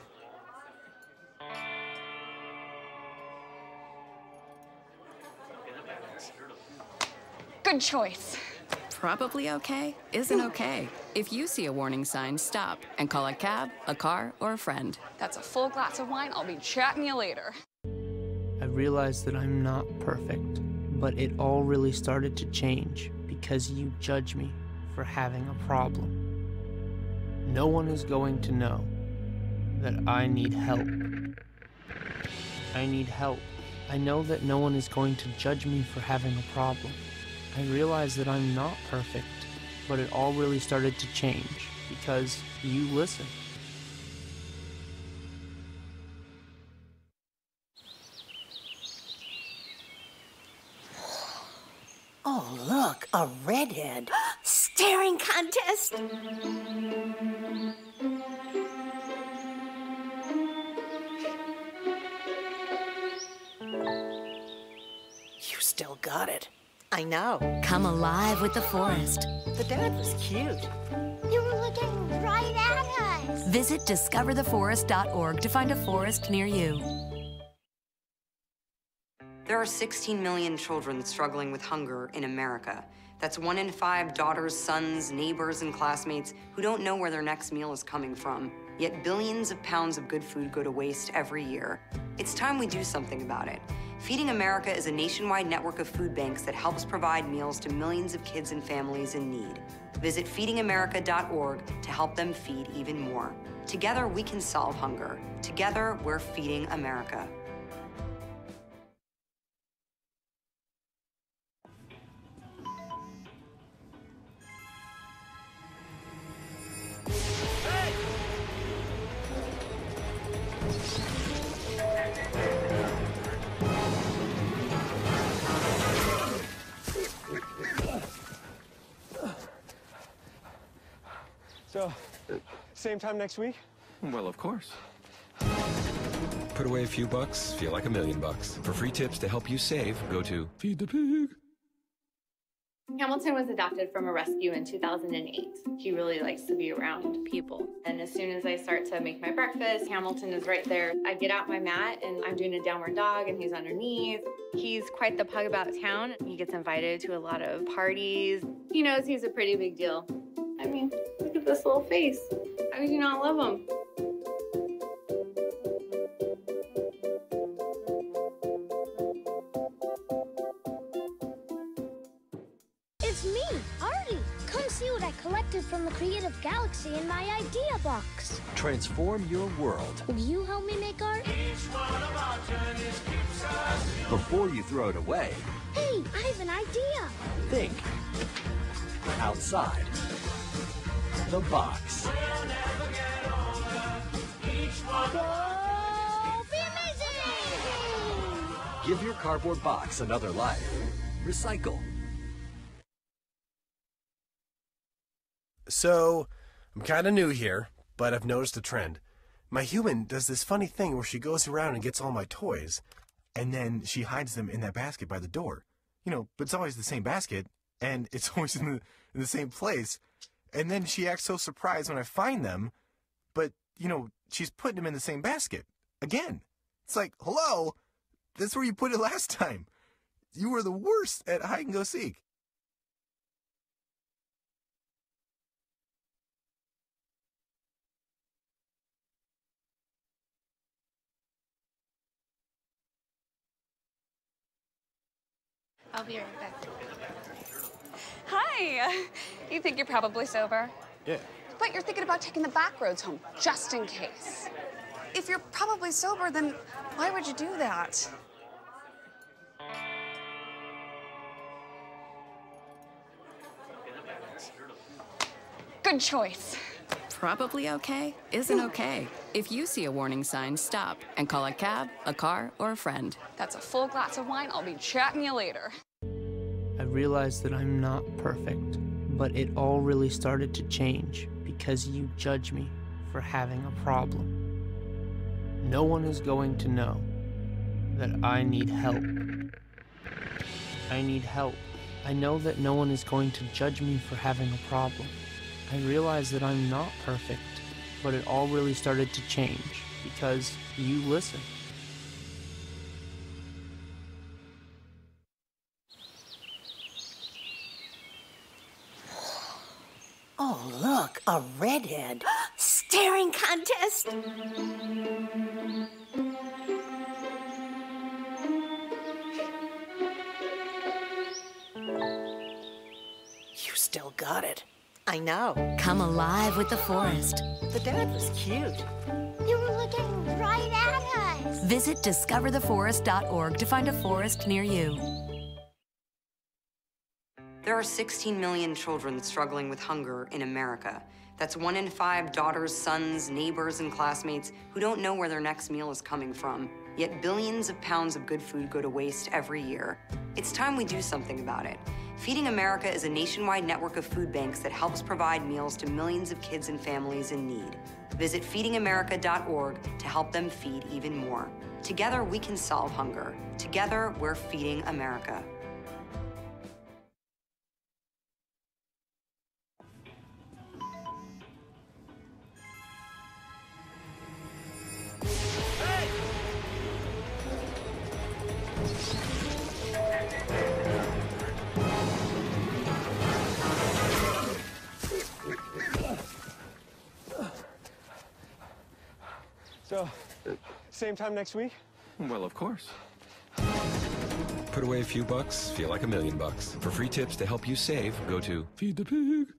Good choice. Probably okay isn't okay. If you see a warning sign, stop and call a cab, a car, or a friend. That's a full glass of wine. I'll be chatting you later. I realized that I'm not perfect, but it all really started to change because you judge me for having a problem. No one is going to know that I need help. I need help. I know that no one is going to judge me for having a problem. I realize that I'm not perfect, but it all really started to change because you listen. Oh, look, a redhead. Staring contest. You still got it. I know. Come alive with the forest. The dad was cute. They were looking right at us. Visit discovertheforest.org to find a forest near you. There are are 16 million children struggling with hunger in America. That's 1 in 5 daughters, sons, neighbors, and classmates who don't know where their next meal is coming from. Yet billions of pounds of good food go to waste every year. It's time we do something about it. Feeding America is a nationwide network of food banks that helps provide meals to millions of kids and families in need. Visit feedingamerica.org to help them feed even more. Together, we can solve hunger. Together, we're feeding America. So, same time next week? Well, of course. Put away a few bucks, feel like $1 million. For free tips to help you save, go to Feed the Pig. Hamilton was adopted from a rescue in 2008. He really likes to be around people. And as soon as I start to make my breakfast, Hamilton is right there. I get out my mat and I'm doing a downward dog and he's underneath. He's quite the pug about town. He gets invited to a lot of parties. He knows he's a pretty big deal. I mean, look at this little face. How could you not love him? It's me, Artie. Come see what I collected from the Creative Galaxy in my idea box. Transform your world. Will you help me make art? Before you throw it away, Hey, I have an idea. think outside the box. Go be amazing! Give your cardboard box another life. Recycle. So, I'm kind of new here, but I've noticed a trend. My human does this funny thing where she goes around and gets all my toys, and then she hides them in that basket by the door. You know, but it's always the same basket, and it's always in the same place. And then she acts so surprised when I find them, but, you know, she's putting them in the same basket. Again. It's like, hello? That's where you put it last time. You were the worst at hide and go seek. I'll be right back. Hi. You think you're probably sober? Yeah. But you're thinking about taking the back roads home, just in case. If you're probably sober, then why would you do that? Good choice. Probably okay isn't okay. If you see a warning sign, stop and call a cab, a car, or a friend. That's a full glass of wine. I'll be chatting you later. I realized that I'm not perfect, but it all really started to change because you judge me for having a problem. No one is going to know that I need help. I need help. I know that no one is going to judge me for having a problem. I realize that I'm not perfect, but it all really started to change because you listen. Oh, look, a redhead. Staring contest. You still got it. I know. Come alive with the forest. The dad was cute. You were looking right at us. Visit discovertheforest.org to find a forest near you. There are 16 million children struggling with hunger in America. That's 1 in 5 daughters, sons, neighbors, and classmates who don't know where their next meal is coming from. Yet billions of pounds of good food go to waste every year. It's time we do something about it. Feeding America is a nationwide network of food banks that helps provide meals to millions of kids and families in need. Visit feedingamerica.org to help them feed even more. Together, we can solve hunger. Together, we're feeding America. So, same time next week? Well, of course. Put away a few bucks, feel like $1 million. For free tips to help you save, go to Feed the Pig.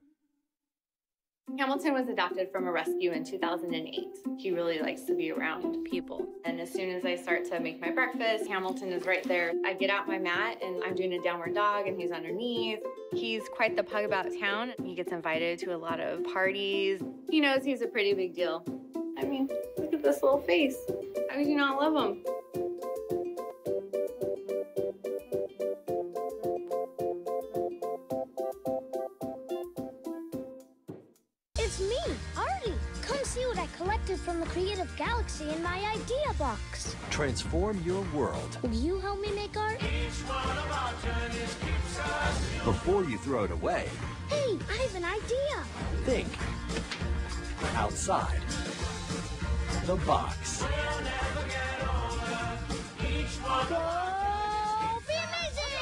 Hamilton was adopted from a rescue in 2008. He really likes to be around people. And as soon as I start to make my breakfast, Hamilton is right there. I get out my mat and I'm doing a downward dog and he's underneath. He's quite the pug about town. He gets invited to a lot of parties. He knows he's a pretty big deal. I mean, look at this little face. How could you not love him? It's me, Artie. Come see what I collected from the Creative Galaxy in my idea box. Transform your world. Will you help me make art? Before you throw it away, Hey, I have an idea. think outside the box. Go be amazing!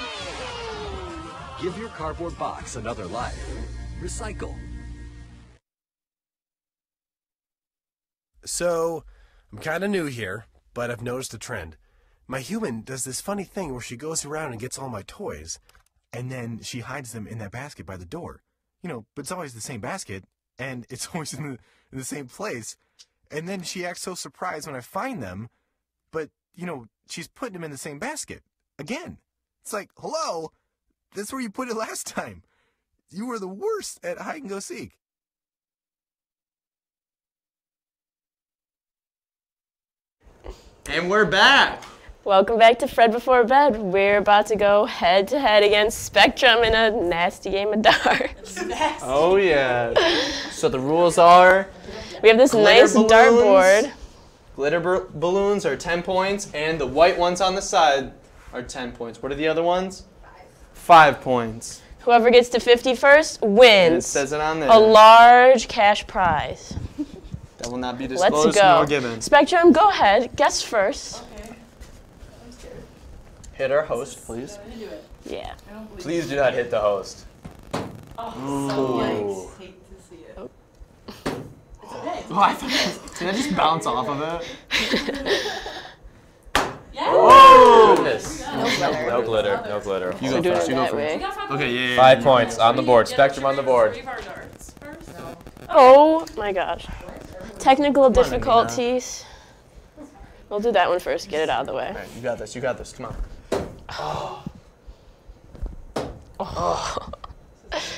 Give your cardboard box another life. Recycle. So, I'm kind of new here, but I've noticed a trend. My human does this funny thing where she goes around and gets all my toys, and then she hides them in that basket by the door. You know, but it's always the same basket, and it's always in the same place. And then she acts so surprised when I find them, but, you know, she's putting them in the same basket. Again. It's like, hello? That's where you put it last time. You were the worst at hide and go seek. And we're back. Welcome back to Fred Before Bed. We're about to go head to head against Spectrum in a nasty game of darts. Oh yeah. So the rules are, We have this nice dartboard. Glitter balloons are 10 points, and the white ones on the side are 10 points. What are the other ones? 5 points. Whoever gets to 50 first wins. It says it on there. A large cash prize. That will not be disclosed Let's go. nor given. Spectrum, go ahead. Guess first. Okay. I'm scared. Hit our host, please. Yeah. Please do not hit the host. Oh, so yikes. Hate to see it. It's okay. Oh, I thought, did I just bounce off of it? Yeah. Whoa! Goodness. No glitter. No glitter. You go first. You go first. Okay, yeah. 5 points on the board. Spectrum on the board. Oh my gosh. Technical difficulties. We'll do that one first. Get it out of the way. All right, you got this. You got this. Come on. Oh. Oh.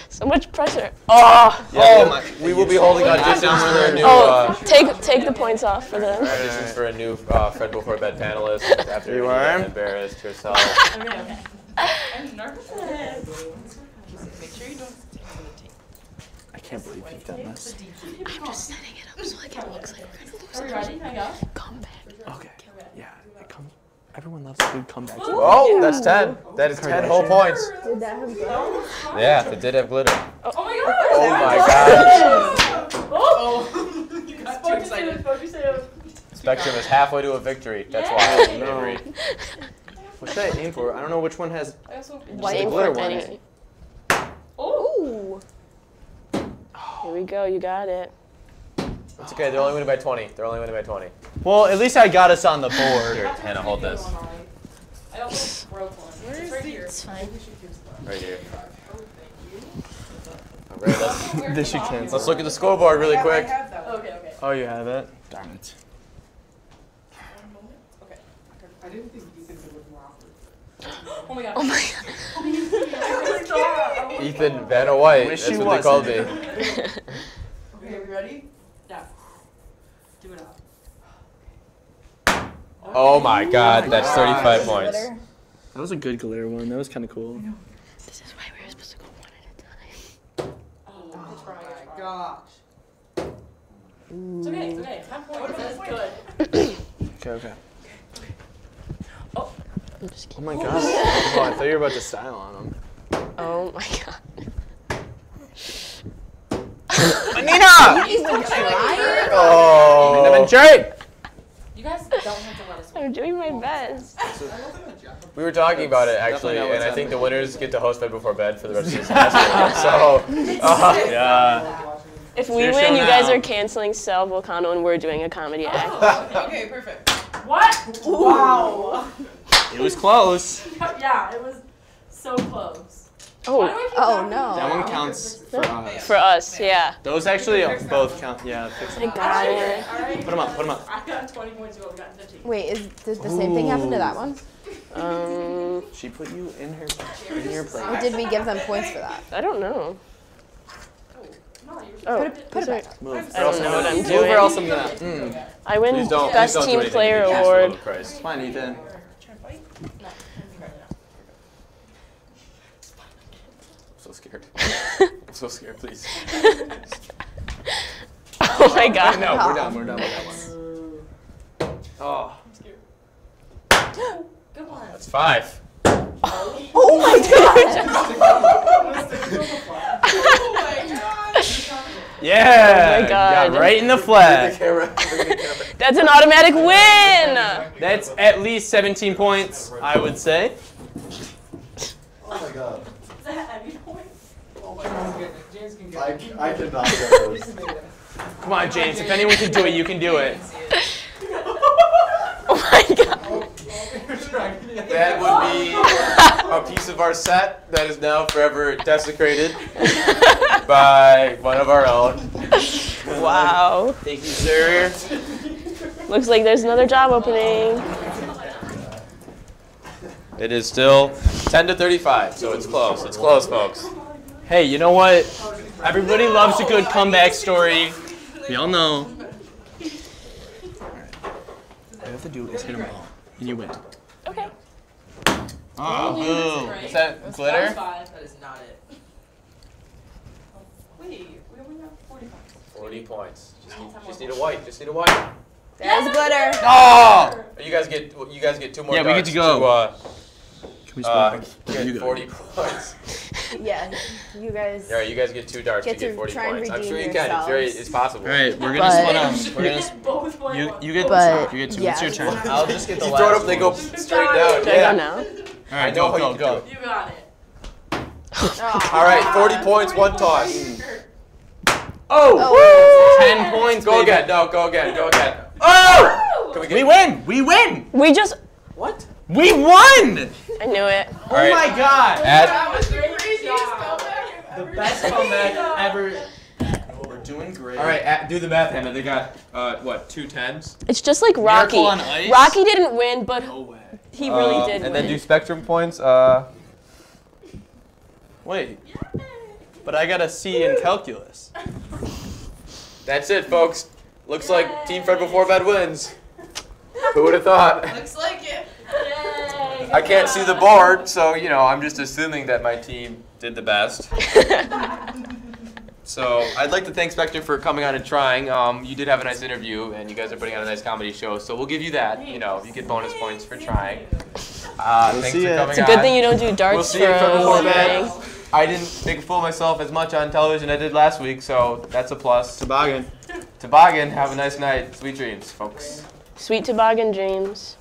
So much pressure. Oh. Yeah, we will be holding auditions for a new. Take the points off for them. Auditions for a new Fred Before Bed panelist. After you are embarrassed yourself. Okay. I'm nervous. Make sure you don't. I can't believe you've done this. I'm just setting it up so like it looks like we're Are we ready? Can I go? Comeback. Okay. Yeah. It comes. Everyone loves a good comeback. Oh, that's 10. That is 10 whole points. Did that have glitter? Yeah, it did have glitter. Oh my god! Oh my god. Oh! You got too excited. Spectrum is halfway to a victory. That's why I'm No. angry. What should I aim for? I don't know which one has White glitter for one. any. Oh! Here we go. You got it. It's okay. They're only winning by 20. They're only winning by 20. Well, at least I got us on the board. Here, Hannah, hold this. I also broke one. Where It's is right it? here. It's fine. Right here. All right, This you can. let's look at the scoreboard really quick. Okay. Oh, you have it? Darn it. Okay. I didn't think Ethan could look more awkward. Oh my god. Oh my god. Ethan Vanna White. Wish That's he what they called me. Okay, we ready? Yeah. Do it out. Oh my god, that's 35 points. That was a good glitter one. That was kind of cool. This is why we were supposed to go one at a time. Oh my gosh. It's okay. It's okay. 10 points. That's good. Okay. I'm just Oh kidding. my god. Oh, I thought you were about to style on them. Oh my god. Anina! Oh. I've been straight. You guys don't have to let us win. I'm doing my best. We were talking about it actually, and I think the winners get to host Bed Before Bed for the rest of the semester. So, Yeah. If we win, you guys are canceling Sal Volcano and we're doing a comedy act. Okay, perfect. What? Wow. It was close. Yeah, it was so close. Oh, no. That one counts for us. For us, yeah. Those actually both count. Yeah. I got it. Put them up. Put them up. I got 20 points. You all got 15. Wait, did the same thing happen to that one? She put you in your place. Or did we give them points for that? I don't know. Put it back. Move. I don't know what I'm Move doing. or else I'm gonna. I win Please don't Best do Team anything Player ridiculous, Award. for the love of Christ. Fine, Ethan. I'm so scared. I'm so scared, please. Oh my god. No, we're done. We're done with that one. Oh. Good one. That's 5. Oh my Yeah. Oh my God. Got right in the flag. That's an automatic win. That's at least 17 points, I would say. Oh my god. Is that any point? Oh my God. James can I cannot get those. Come on, James. If anyone can do it, you can do it. Oh my god. That would be a piece of our set that is now forever desecrated by one of our own. Wow. Thank you, sir. Looks like there's another job opening. It is still 10 to 35, so it's close. It's close, folks. Hey, you know what? Everybody loves a good comeback story. We all know. All you have to do is hit them all, and you win. Okay. Oh, boo. Is that glitter? That is not it. Wait, we only got 40 points. 40 points. Just need a white. Just need a white. There's glitter. Oh! You guys get 2 more. Yeah, we get to go. Can we get 40 points. Yeah, you guys. All right, you guys get 2 darts Get to get to 40 try and points. I'm redeem sure you can. It's possible. All right, we're gonna split them. We're gonna. You get. But, You get 2. yeah. It's your turn. I'll just get the last. You throw it up, they go straight down. Should I go now? All right, go. You got it. All right, 40 points, 1 toss. Oh! 10 points. Go baby. again. No, go again. Go again. Oh! Can We win. We win. We just. What? We won. I knew it. Oh my God. That was the craziest comeback The best comeback ever. We're doing great. All right, do the math, Hannah. They got what? 2 10s. It's just like Rocky. Miracle on Ice? Rocky didn't win, but No way. he really did And win. then do spectrum points. Wait. But I got a C in calculus. That's it, folks. Looks like Team Fred Before Bed wins. Who would have thought? Looks like it. Yay. I can't see the board, so I'm just assuming that my team did the best. So I'd like to thank Spectre for coming on and trying. You did have a nice interview, and you guys are putting on a nice comedy show, so we'll give you that. You get bonus points for trying. Thanks for coming on. It's a good thing you don't do darts We'll see for you Fred a Before living. Bed. I didn't make a fool of myself as much on television as I did last week, so that's a plus. Toboggan. Toboggan. Have a nice night. Sweet dreams, folks. Sweet toboggan dreams.